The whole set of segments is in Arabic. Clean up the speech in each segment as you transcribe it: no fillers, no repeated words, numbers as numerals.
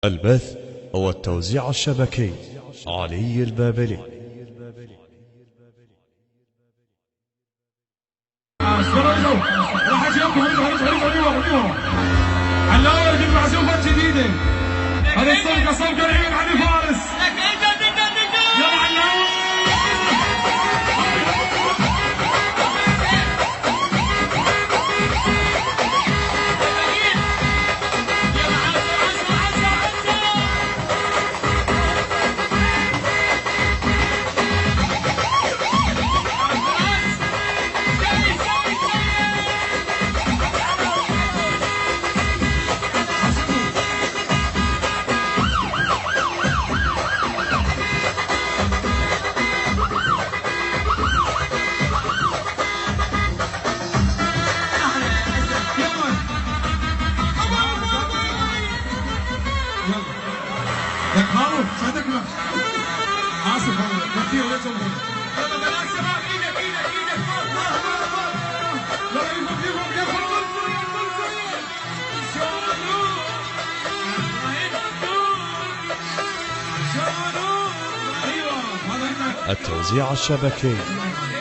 البث والتوزيع الشبكي علي البابلي. راح اجيبكم علاوه يجيب معزوفات جديده. هذه الصفقه صفقه العين علي فارس. يلا علاوه لك خالد صدق لا اسف والله كثير ليش امور يلا بلاش شباب ايدك فوق يلا يفوق يا خالد التوزيع الشبكي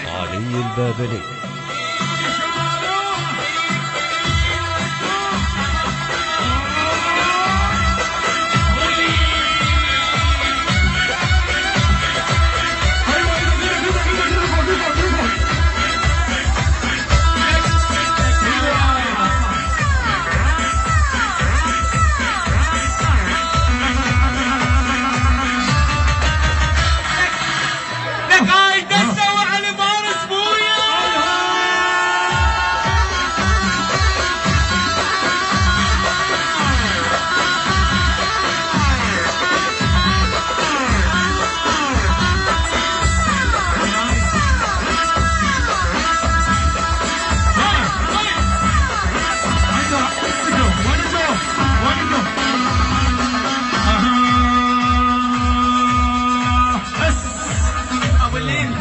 علي البابلي.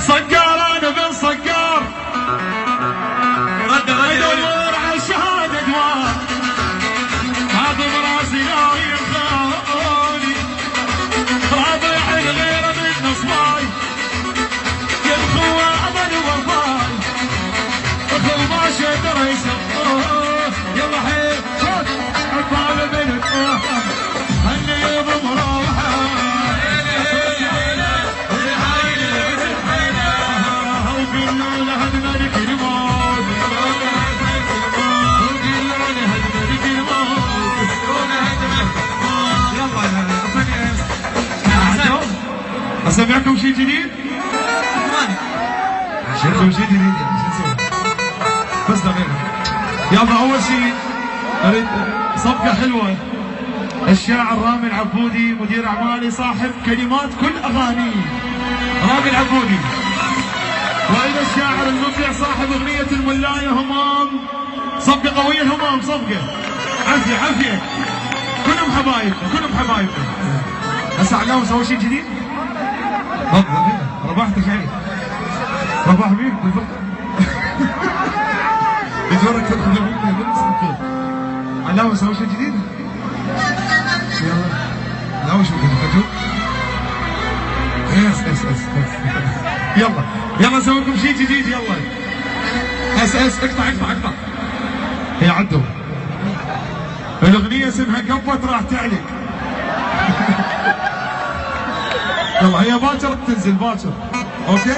صقار انا بن صقار ادور على الشهاده دوار هذا براسي ناوي يخوني رابع الغيره من نصباي يبخوا ابد وفاي اخو ما شدر يسقوه يلا حيل عقبال بنت هني بمروحه اسمعكم شيء جديد؟ اسمعكم شيء جديد شو نسوي؟ بس دقيقة. يلا أول شيء أريد صفقة حلوة. الشاعر رامي العبودي مدير أعمالي صاحب كلمات كل أغاني. رامي العبودي. وأيضا الشاعر المبدع صاحب أغنية الملاية همام. صفقة قوية الهمام صفقة. عافية. كلهم حبايبنا. هسه علاوي نسوي شيء جديد؟ ربحتك علي رباح بيك يجرك تدخل البيت علاوي نسوي شيء جديد؟ يلا علاوي شو كذا اس يلا نسوي لكم شيء جديد. يلا اس اقطع يا عدو الاغنيه اسمها كبت راح تعلق. يلا هي باكر تنزل باكر اوكي.